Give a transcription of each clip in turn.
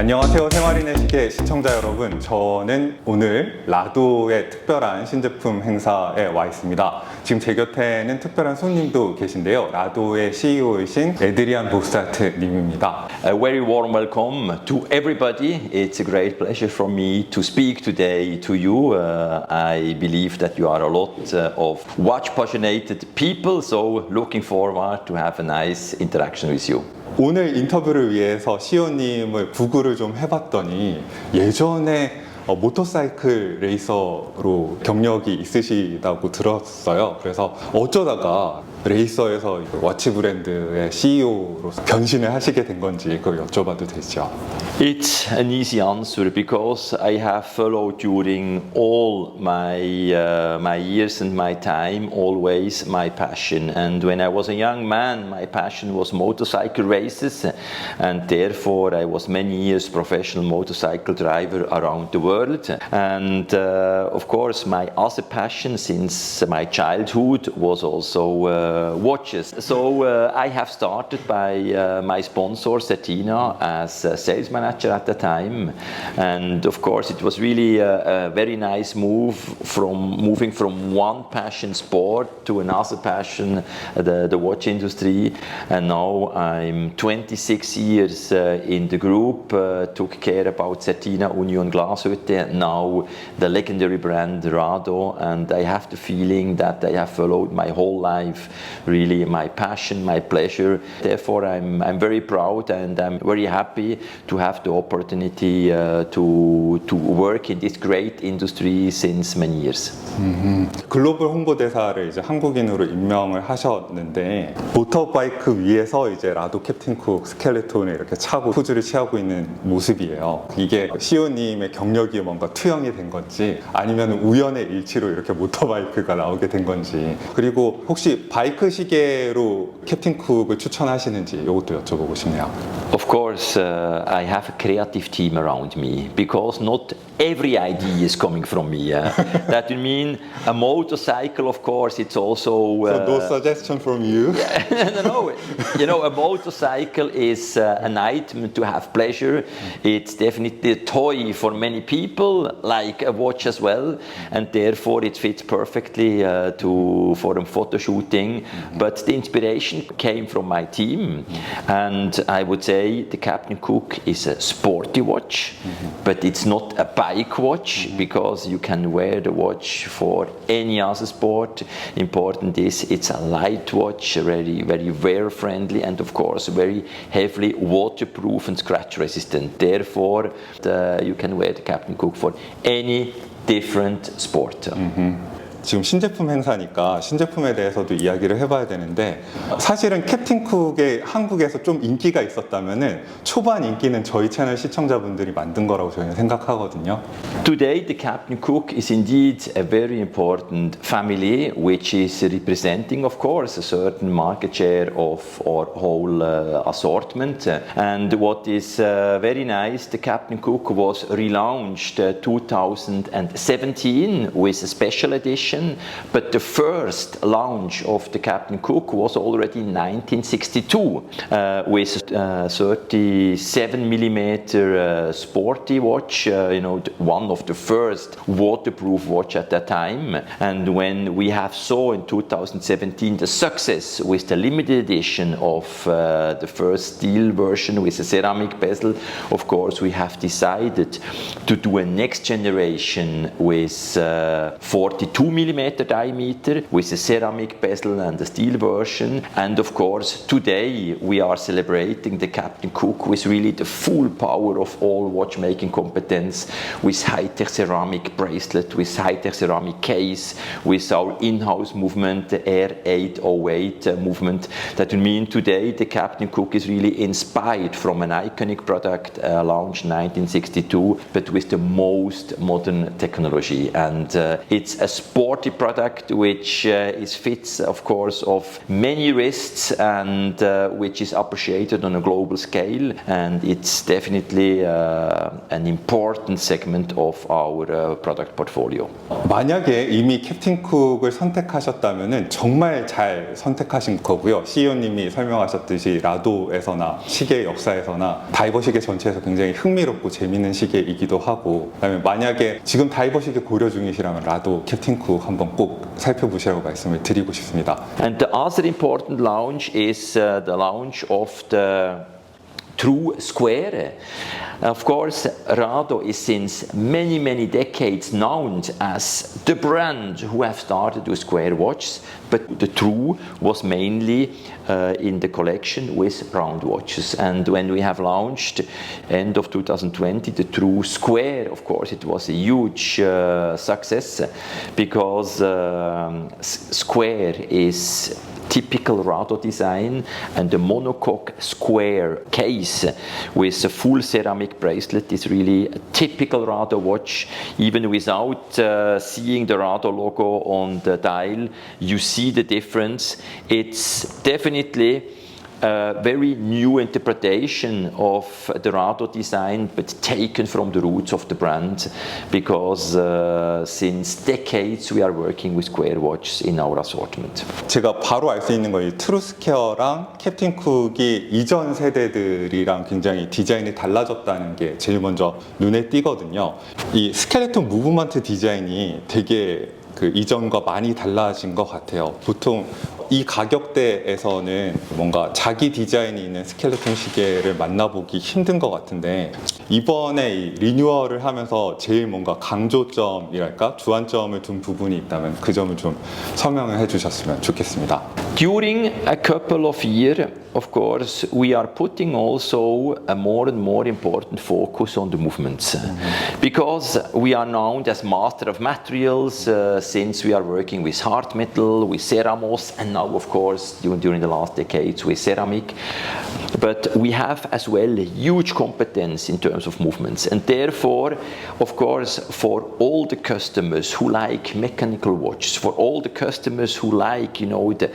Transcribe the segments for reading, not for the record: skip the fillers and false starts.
안녕하세요. 생활인의 시계 시청자 여러분. 저는 오늘 라도의 특별한 신제품 행사에 와 있습니다. 지금 제 곁에는 특별한 손님도 계신데요. 라도의 CEO이신 에드리안 보스타트 님입니다. A very warm welcome to everybody. It's a great pleasure for me to speak today to you. I believe that you are a lot of watch passionate people, so looking forward to have a nice interaction with you. 오늘 인터뷰를 위해서 CEO님을 구글을 좀 해봤더니 예전에 모터사이클 레이서로 경력이 있으시다고 들었어요. 그래서 어쩌다가 레이서에서 워치 브랜드의 CEO로서 변신을 하시게 된 건지 그걸 여쭤봐도 되죠? It's an easy answer because I have followed during all my years and my time always my passion. And when I was a young man, my passion was motorcycle races, and therefore I was many years professional motorcycle driver around the world. And of course, my other passion since my childhood was also watches. So I have started by my sponsor Cetina as a sales manager at the time, and of course it was really a very nice move from moving from one passion sport to another passion, the watch industry. And now I'm 26 years in the group, took care about Cetina, Union Glashütte, now the legendary brand Rado, and I have the feeling that I have followed my whole life really my passion, my pleasure. Therefore I'm very proud and I'm very happy to have the opportunity to work in this great industry since many years. 글로벌 홍보대사를 이제 한국인으로 임명을 하셨는데 모터바이크 위에서 이제 라도 캡틴쿡 스켈레톤을 이렇게 차고 포즈를 취하고 있는 모습이에요. 이게 CEO님의 경력이 뭔가 투영이 된 건지 아니면 우연의 일치로 이렇게 모터바이크가 나오게 된 건지, 그리고 혹시 바이크 시계로 캡틴쿡을 추천하시는지 이것도 여쭤보고 싶네요. Of course, I have a creative team around me because not every idea is coming from me. That would mean a motorcycle, of course, it's also... So no suggestion from you? No. You know, a motorcycle is an item to have pleasure. It's definitely a toy for many people, like a watch as well, and therefore it fits perfectly for a photo shooting. But the inspiration came from my team, and I would say the Ceptin쿡 is a sporty watch, but it's not a bike watch because you can wear the watch for any other sport. Important is it's a light watch, very wear friendly, and of course very heavily waterproof and scratch resistant. Therefore you can wear the Ceptin쿡 for any different sport. 지금 신제품 행사니까 신제품에 대해서도 이야기를 해봐야 되는데, 사실은 캡틴쿡이 한국에서 좀 인기가 있었다면은 초반 인기는 저희 채널 시청자분들이 만든 거라고 저희는 생각하거든요. Today the Ceptin쿡 is indeed a very important family which is representing of course a certain market share of our whole assortment. And what is very nice, the Ceptin쿡 was relaunched 2017 with a special edition. But the first launch of the Ceptin쿡 was already in 1962 with 37mm sporty watch, one of the first waterproof watch at that time. And when we have saw in 2017 the success with the limited edition of the first steel version with a ceramic bezel, of course we have decided to do a next generation with 42mm diameter with a ceramic bezel and a steel version. And of course today we are celebrating the Ceptin쿡 with really the full power of all watchmaking competence, with high-tech ceramic bracelet, with high-tech ceramic case, with our in-house movement, the Air 808 movement. That would mean today the Ceptin쿡 is really inspired from an iconic product launched in 1962, but with the most modern technology. And it's a sport sporty product which is fits, of course, of many wrists and which is appreciated on a global scale, and it's definitely an important segment of our product portfolio. 만약에 이미 캡틴쿡을 선택하셨다면 정말 잘 선택하신 거고요. CEO님이 설명하셨듯이 라도에서나 시계 역사에서나 다이버 시계 전체에서 굉장히 흥미롭고 재밌는 시계이기도 하고, 그다음에 만약에 지금 다이버 시계 고려 중이시라면 라도 캡틴쿡 한번 꼭 살펴보시라고 말씀을 드리고 싶습니다. And the other important launch is the launch of the true square. Of course, Rado is since many decades known as the brand who have started with square watches, but the true was mainly in the collection with round watches. And when we have launched end of 2020 the true square, of course it was a huge success, because square is typical Rado design, and the monocoque square case with a full ceramic bracelet is really a typical Rado watch. Even without seeing the Rado logo on the dial, you see the difference. It's definitely a very new interpretation of the Rado design, but taken from the roots of the brand, because since decades we are working with square watches in our assortment. 제가 바로 알 수 있는 건 이 트루스퀘어랑 캡틴쿡이 이전 세대들이랑 굉장히 디자인이 달라졌다는 게 제일 먼저 눈에 띄거든요. 이 스켈레톤 무브먼트 디자인이 되게 그 이전과 많이 달라진 것 같아요. 보통 이 가격대에서는 뭔가 자기 디자인이 있는 스켈레톤 시계를 만나보기 힘든 것 같은데, 이번에 이 리뉴얼을 하면서 제일 뭔가 강조점이랄까 주안점을 둔 부분이 있다면 그 점을 좀 설명을 해주셨으면 좋겠습니다. During a couple of years, of course, we are putting also a more and more important focus on the movements, because we are known as master of materials since we are working with hard metal, with ceramos, and now of course during the last decades with ceramic. But we have as well a huge competence in terms of movements, and therefore, of course, for all the customers who like mechanical watches, for all the customers who like, you know, the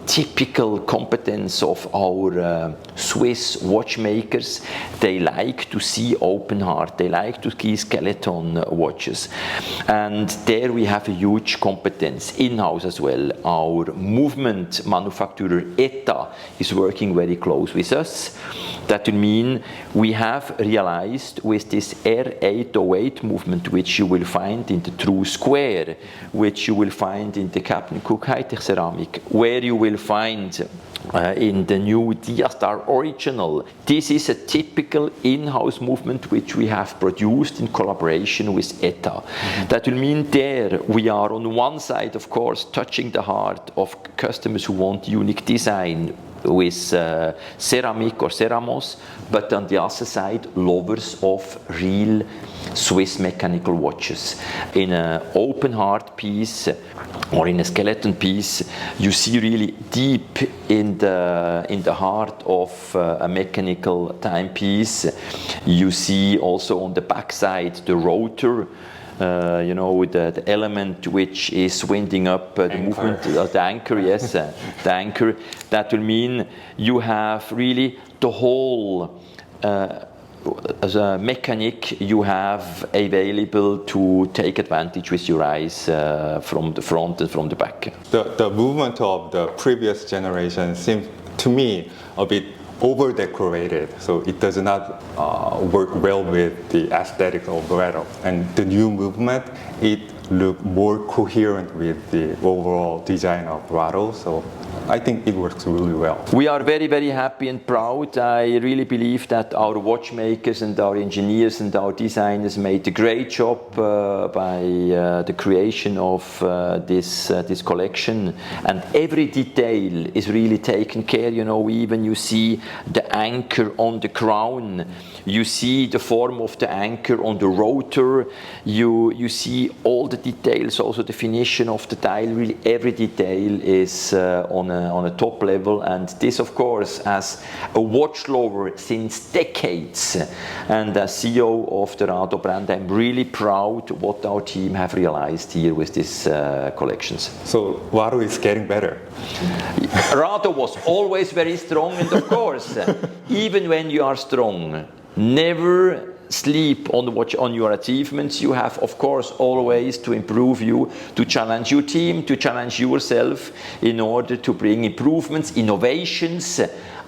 typical competence of our Swiss watchmakers, they like to see open heart, they like to see skeleton watches, and there we have a huge competence in-house as well. Our movement manufacturer ETA is working very close with us. That will mean we have realized with this R808 movement, which you will find in the true square, which you will find in the Ceptin쿡 high-tech ceramic, where you will find in the new Diastar Original. This is a typical in-house movement which we have produced in collaboration with ETA. That will mean there we are on one side, of course, touching the heart of customers who want unique design with ceramic or ceramos, but on the other side, lovers of real Swiss mechanical watches. In an open heart piece or in a skeleton piece, you see really deep in the heart of a mechanical timepiece. You see also on the back side the rotor, you know, the element which is winding up the movement, the anchor, yes, the anchor. That will mean you have really the whole, as a mechanic, you have available to take advantage with your eyes from the front and from the back. The movement of the previous generation seems to me a bit over-decorated, so it does not work well with the aesthetic of Rado. And the new movement, it looks more coherent with the overall design of Rado, so I think it works really well. We are very happy and proud. I really believe that our watchmakers and our engineers and our designers made a great job by the creation of this collection, and every detail is really taken care. You know, even you see the anchor on the crown, you see the form of the anchor on the rotor, you see all the details, also the finition of the dial. Really every detail is on on a top level, and this of course as a watch lover since decades and as CEO of the Rado brand, I'm really proud what our team have realized here with these collections. So Rado is getting better. Rado was always very strong, and of course, even when you are strong, never sleep on your achievements. You have, of course, always to improve you, to challenge your team, to challenge yourself in order to bring improvements, innovations,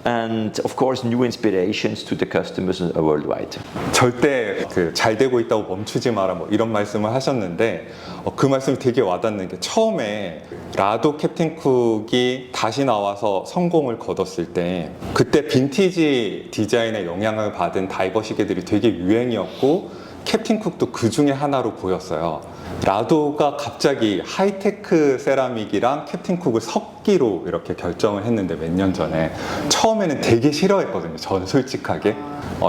and of course new inspirations to the customers worldwide. 절대 잘 되고 있다고 멈추지 마라 뭐 이런 말씀을 하셨는데 그 말씀이 되게 와닿는 게 처음에 라도 캡틴쿡이 다시 나와서 성공을 거뒀을 때 그때 빈티지 디자인에 영향을 받은 다이버 시계들이 되게 유행이었고 캡틴쿡도 그 중에 하나로 보였어요. 라도가 갑자기 하이테크 세라믹이랑 캡틴쿡을 섞기로 이렇게 결정을 했는데 몇 년 전에 처음에는 되게 싫어했거든요. 저는 솔직하게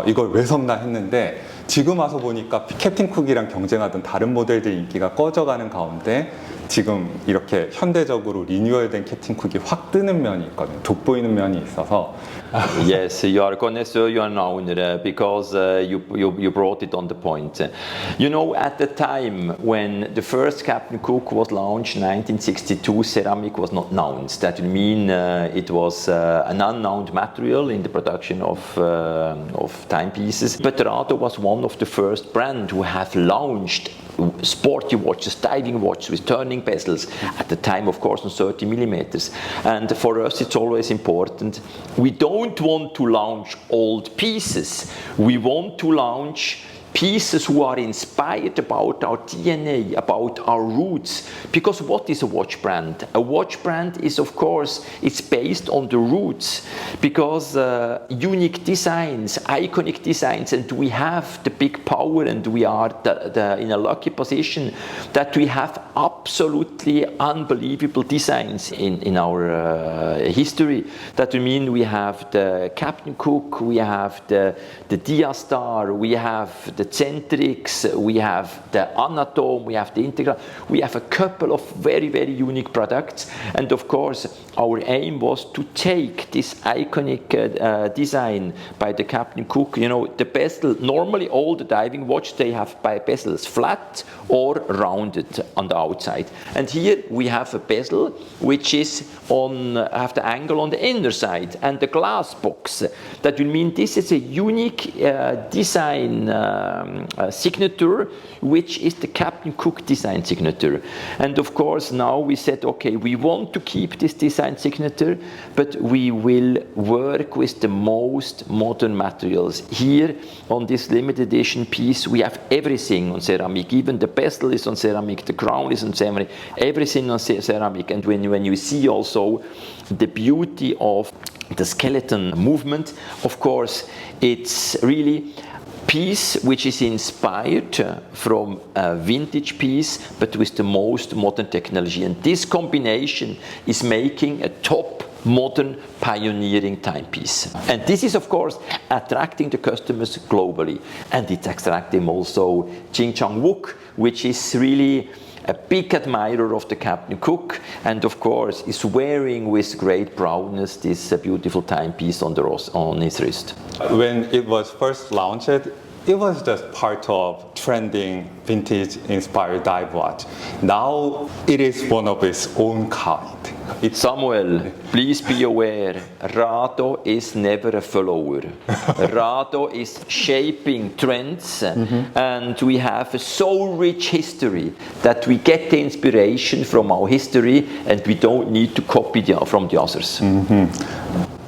이걸 왜 섞나 했는데 지금 와서 보니까 캡틴쿡이랑 경쟁하던 다른 모델들 인기가 꺼져가는 가운데 지금 이렇게 현대적으로 리뉴얼된 캡틴쿡이 확 뜨는 면이 있거든요. 돋보이는 면이 있어서. Yes, you are a connoisseur, you are an owner, because you brought it on the point. You know, at the time when the first 캡틴쿡 was launched in 1962, ceramic was not known. That would mean it was an unknown material in the production of timepieces. But Rado was one of the first brands who have launched sporty watches, diving watches with turning bezels, at the time of course on 30 millimeters. And for us it's always important, we don't want to launch old pieces, we want to launch pieces who are inspired about our DNA, about our roots. Because what is a watch brand? A watch brand is, of course, it's based on the roots. Because unique designs, iconic designs, and we have the big power, and we are in a lucky position that we have absolutely unbelievable designs in our history. That would mean we have the 캡틴쿡, we have the Diastar, we have the Centrix, we have the Anatome, we have the Integral, we have a couple of very, very unique products. And of course, our aim was to take this iconic design by the 캡틴쿡. You know, the bezel, normally all the diving watch, they have by bezels flat or rounded on the outside. And here we have a bezel which is have the angle on the inner side, and the glass box. That will mean this is a unique design signature, which is the 캡틴쿡 design signature. And of course now we said, okay, we want to keep this design signature, but we will work with the most modern materials. Here on this limited edition piece we have everything on ceramic, even the bezel is on ceramic, the crown is on ceramic, everything on ceramic. And when you see also the beauty of the skeleton movement, of course it's really piece which is inspired from a vintage piece but with the most modern technology, and this combination is making a top modern pioneering timepiece. And this is of course attracting the customers globally, and it's attracting also Jing Chang Wook, which is really a big admirer of the 캡틴쿡, and of course is wearing with great proudness this beautiful timepiece on his wrist. When it was first launched, it was just part of trending vintage inspired dive watch. Now it is one of its own kind. Samuel, please be aware, Rado is never a follower. Rado is shaping trends, and we have a so rich history that we get the inspiration from our history, and we don't need to copy from the others.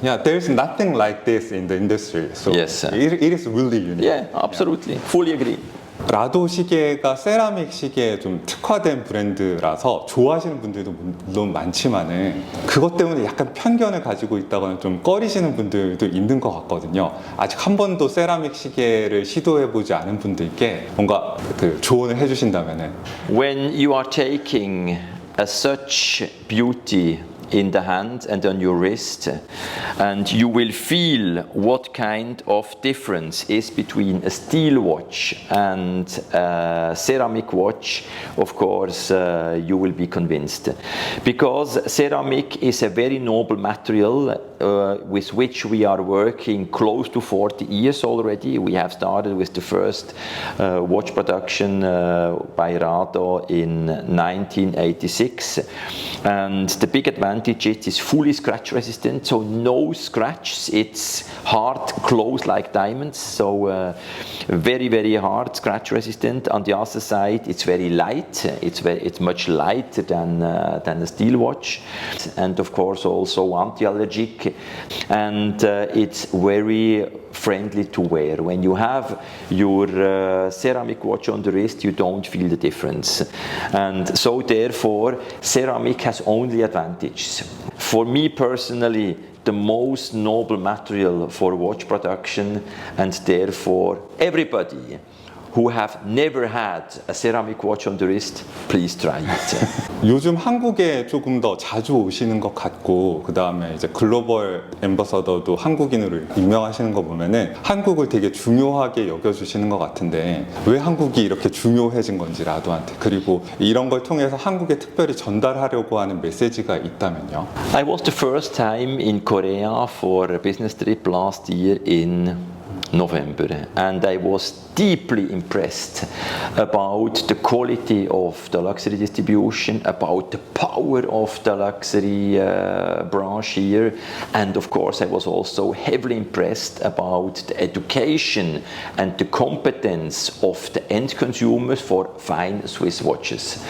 Yeah, there's nothing like this in the industry. So Yes. it is really unique. Yeah, absolutely. Fully agree. 라도 시계가 세라믹 시계에 좀 특화된 브랜드라서 좋아하시는 분들도 물론 많지만은 그것 때문에 약간 편견을 가지고 있다거나 좀 꺼리시는 분들도 있는 것 같거든요. 아직 한 번도 세라믹 시계를 시도해보지 않은 분들께 뭔가 조언을 해주신다면은 When you are taking such beauty in the hand and on your wrist, and you will feel what kind of difference is between a steel watch and a ceramic watch. Of course, you will be convinced, because ceramic is a very noble material with which we are working close to 40 years already. We have started with the first watch production by Rado in 1986, and the big advantage is it's fully scratch resistant, so no scratches. It's hard closed like diamonds, so very, very hard, scratch resistant. On the other side, it's very light. It's much lighter than a steel watch, and of course also anti-allergic, and it's very friendly to wear. When you have your ceramic watch on the wrist, you don't feel the difference, and so therefore ceramic has only advantages. For me personally, the most noble material for watch production, and therefore everybody who have never had a ceramic watch on the wrist, please try it. 요즘 한국에 조금 더 자주 오시는 것 같고, 그 다음에 이제 글로벌 앰버서더도 한국인으로 임명하시는 거 보면은 한국을 되게 중요하게 여겨주시는 것 같은데, 왜 한국이 이렇게 중요해진 건지 라도한테, 그리고 이런 걸 통해서 한국에 특별히 전달하려고 하는 메시지가 있다면요? I was the first time in Korea for a business trip last year in November, and I was deeply impressed about the quality of the luxury distribution, about the power of the luxury branch here, and of course I was also heavily impressed about the education and the competence of the end consumers for fine Swiss watches.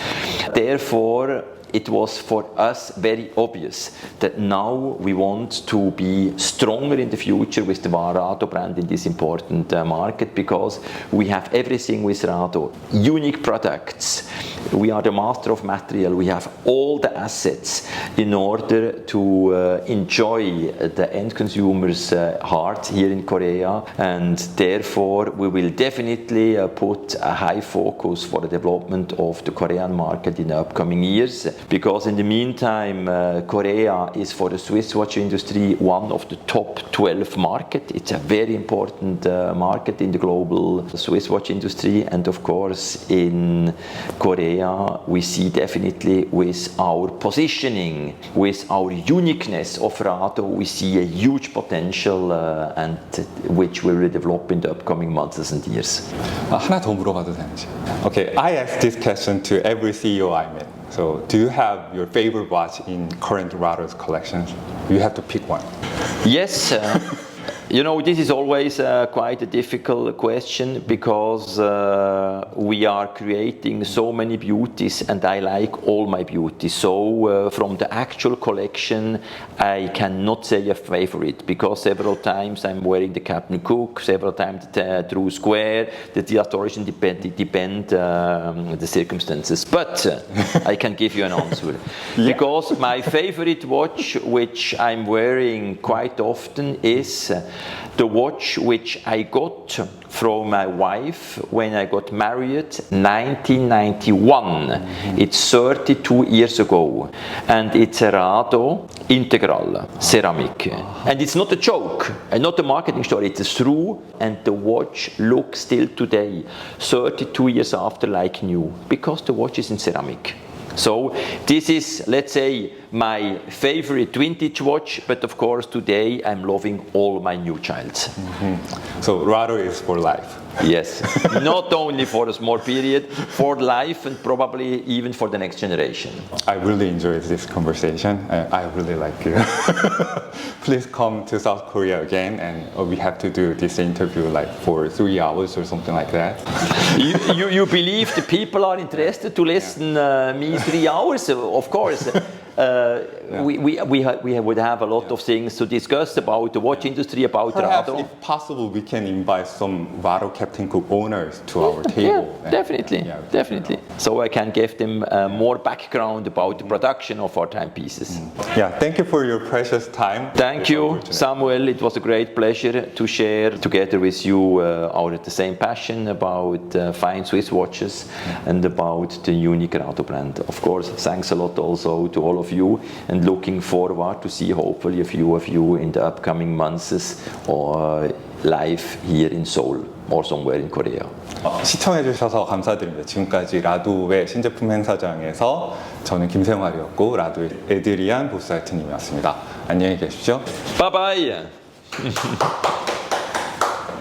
Therefore, it was for us very obvious that now we want to be stronger in the future with the Rado brand in this important market, because we have everything with Rado. Unique products, we are the master of material, we have all the assets in order to enjoy the end consumer's heart here in Korea, and therefore we will definitely put a high focus for the development of the Korean market in the upcoming years. Because in the meantime, Korea is for the Swiss watch industry one of the top 12 markets. It's a very important market in the global Swiss watch industry, and of course in Korea we see definitely with our positioning, with our uniqueness of Rado, we see a huge potential and which will develop in the upcoming months and years. 하나 더 물어봐도 되는지? Okay, I ask this question to every CEO I met. So, do you have your favorite watch in current Rado's collections? You have to pick one. Yes. You know, this is always quite a difficult question, because we are creating so many beauties and I like all my beauties. So from the actual collection, I cannot say a favorite, because several times I'm wearing the 캡틴쿡, several times the True Square, the Diastoration depend the circumstances. But I can give you an answer. Yeah. Because my favorite watch, which I'm wearing quite often, is the watch which I got from my wife when I got married 1991. Mm-hmm. It's 32 years ago, and it's a Rado Integral ceramic. Oh. And it's not a joke, and not a marketing story, it's true, and the watch looks still today, 32 years after, like new, because the watch is in ceramic. So this is, let's say, my favorite vintage watch, but of course today I'm loving all my new childs. Mm-hmm. So Rado is for life. Yes, not only for a small period, for life, and probably even for the next generation. I really enjoyed this conversation. I really like you. Please come to South Korea again, and we have to do this interview like for 3 hours or something like that. You believe the people are interested to listen me 3 hours? Of course. We would have a lot of things to discuss about the watch industry, about Perhaps, Rado. if possible, we can invite some Rado 캡틴쿡 owners to our table. Yeah, definitely. So I can give them more background about the production of our timepieces. Yeah, thank you for your precious time. Thank you, Samuel. It was a great pleasure to share together with you our the same passion about fine Swiss watches and about the unique Rado brand. Of course, thanks a lot also to all of of you, and looking forward to see hopefully a few of you in the upcoming months or live here in Seoul or somewhere in Korea. 시청해주셔서 감사드립니다. 지금까지 라도의 신제품 행사장에서 저는 김생활이었고 라도의 에드리안 보스하이트님이었습니다. 안녕히 계십시오. Bye bye.